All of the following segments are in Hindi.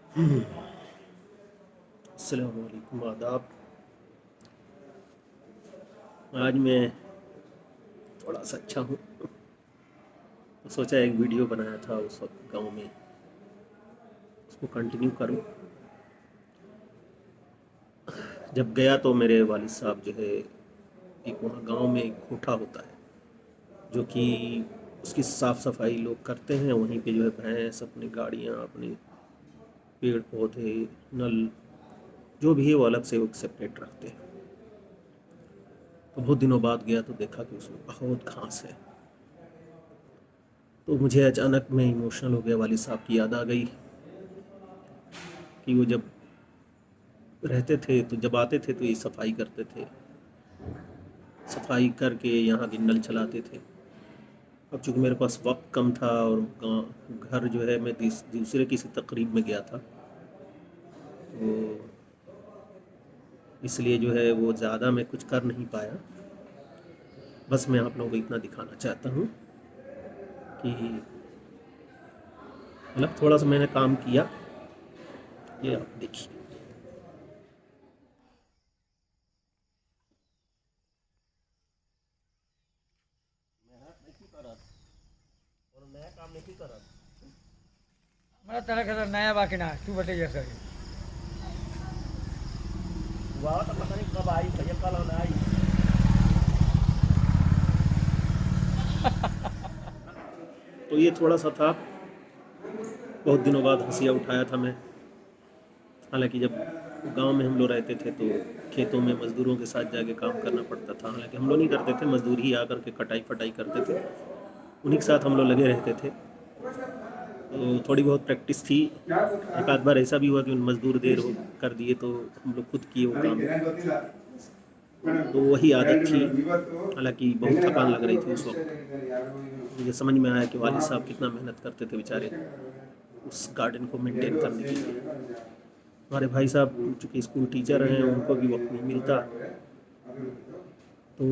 अस्सलाम वालेकुम, आदाब। आज मैं थोड़ा सा अच्छा हूँ, तो सोचा एक वीडियो बनाया था उस वक्त गाँव में, उसको कंटिन्यू करूँ। जब गया तो मेरे वालिद साहब जो है, एक वहाँ गाँव में एक खूंटा होता है जो कि उसकी साफ़ सफाई लोग करते हैं। वहीं पे जो है भैंस, अपनी गाड़ियाँ, अपने पेड़ पौधे, नल, जो भी है वो अलग से वो सेपरेट रखते हैं। तो बहुत दिनों बाद गया तो देखा कि उसमें बहुत घास है। तो मुझे अचानक मैं इमोशनल हो गया, वालिद साहब की याद आ गई कि वो जब रहते थे तो जब आते थे तो ये सफाई करते थे, सफाई करके यहाँ की नल चलाते थे। अब चूँकि मेरे पास वक्त कम था और घर जो है मैं दूसरे किसी तकरीब में गया था, तो इसलिए जो है वो ज़्यादा मैं कुछ कर नहीं पाया। बस मैं आप लोगों को इतना दिखाना चाहता हूँ कि मतलब थोड़ा सा मैंने काम किया, ये आप देखिए। और नया काम नहीं कर रहा। मला त्याला कसं नया बाकी ना तू बताइए सर। वाह, तो पता नहीं कब आई, भैया कल होना आई। तो ये थोड़ा सा था, बहुत दिनों बाद हंसिया उठाया था मैं। हालांकि जब गांव में हम लोग रहते थे तो खेतों में मज़दूरों के साथ जाके काम करना पड़ता था। हालांकि हम लोग नहीं करते थे, मज़दूर ही आकर के कटाई फटाई करते थे, उन्हीं के साथ हम लोग लगे रहते थे। तो थोड़ी बहुत प्रैक्टिस थी। एक आध बार ऐसा भी हुआ कि उन मज़दूर देर हो कर दिए तो हम लोग खुद किए वो काम, तो वही आदत थी। हालांकि बहुत थकान लग रही थी उस वक्त। मुझे समझ में आया कि वालिद साहब कितना मेहनत करते थे बेचारे उस गार्डन को मेंटेन करने के लिए। हमारे भाई साहब चूँकि स्कूल टीचर हैं, उनको भी वक्त नहीं मिलता, तो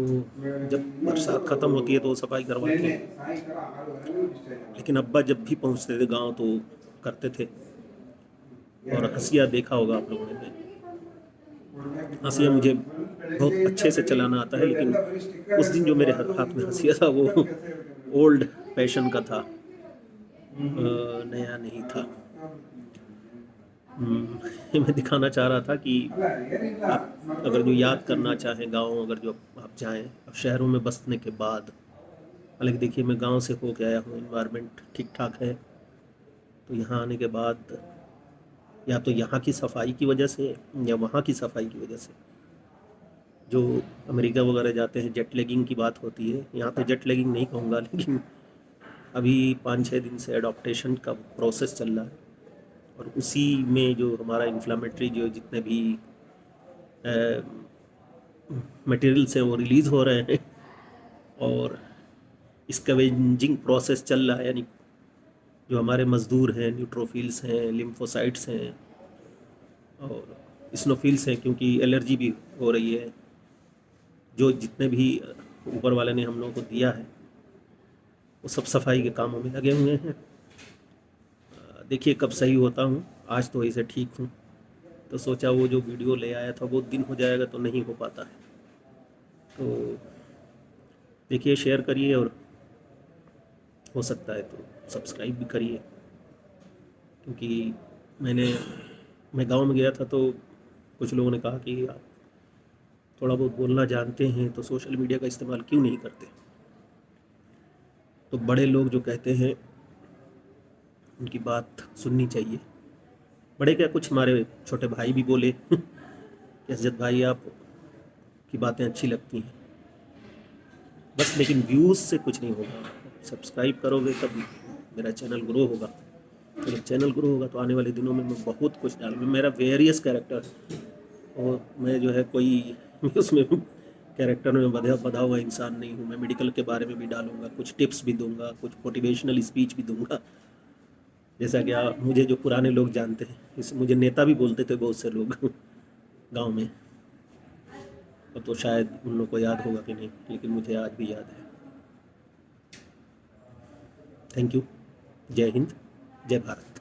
जब बरसात ख़त्म होती है तो सफाई करवाते हैं। लेकिन अब्बा जब भी पहुंचते थे गांव तो करते थे। और हंसिया देखा होगा आप लोगों ने, हंसिया मुझे बहुत अच्छे से चलाना आता है, लेकिन उस दिन जो मेरे हाथ में हंसिया था वो ओल्ड पैशन का था, नया नहीं था। मैं दिखाना चाह रहा था कि आप अगर जो याद करना चाहें गाँव, अगर जो आप जाएं अब शहरों में बसने के बाद। हालांकि देखिए मैं गांव से होके आया हूँ, इन्वायरमेंट ठीक ठाक है, तो यहाँ आने के बाद या तो यहाँ की सफाई की वजह से या वहाँ की सफाई की वजह से, जो अमेरिका वगैरह जाते हैं जेट लैगिंग की बात होती है, यहाँ तो जेट लैगिंग नहीं कहूँगा, लेकिन अभी 5-6 दिन से एडॉप्टेशन का प्रोसेस चल रहा है। और उसी में जो हमारा इन्फ्लामेटरी जो जितने भी मटेरियल्स हैं वो रिलीज़ हो रहे हैं, और स्कैवेंजिंग प्रोसेस चल रहा है। यानी जो हमारे मज़दूर हैं, न्यूट्रोफिल्स हैं, लिम्फोसाइट्स हैं और स्नोफिल्स हैं, क्योंकि एलर्जी भी हो रही है, जो जितने भी ऊपर वाले ने हम लोगों को दिया है वो सब सफाई के कामों में लगे हुए हैं। देखिए कब सही होता हूँ। आज तो ऐसे ठीक हूँ, तो सोचा वो जो वीडियो ले आया था बहुत दिन हो जाएगा तो नहीं हो पाता है। तो देखिए, शेयर करिए और हो सकता है तो सब्सक्राइब भी करिए, क्योंकि मैं गांव में गया था तो कुछ लोगों ने कहा कि आप थोड़ा बहुत बोलना जानते हैं तो सोशल मीडिया का इस्तेमाल क्यों नहीं करते। तो बड़े लोग जो कहते हैं उनकी बात सुननी चाहिए। बड़े क्या, कुछ हमारे छोटे भाई भी बोले कि असजद भाई आप की बातें अच्छी लगती हैं बस, लेकिन व्यूज़ से कुछ नहीं होगा। सब्सक्राइब करोगे तब मेरा चैनल ग्रो होगा। तो जब चैनल ग्रो होगा तो आने वाले दिनों में मैं बहुत कुछ डालूँगा। मेरा वेरियस कैरेक्टर है, और मैं जो है कोई उसमें कैरेक्टर में बधा हुआ इंसान नहीं हूँ। मैं मेडिकल के बारे में भी डालूँगा, कुछ टिप्स भी दूँगा, कुछ मोटिवेशनल स्पीच भी दूँगा। जैसा कि मुझे जो पुराने लोग जानते हैं, इस मुझे नेता भी बोलते थे बहुत से लोग गाँव में। अब तो शायद उन लोग को याद होगा कि नहीं, लेकिन मुझे आज भी याद है। Thank you. जय हिंद, जय भारत।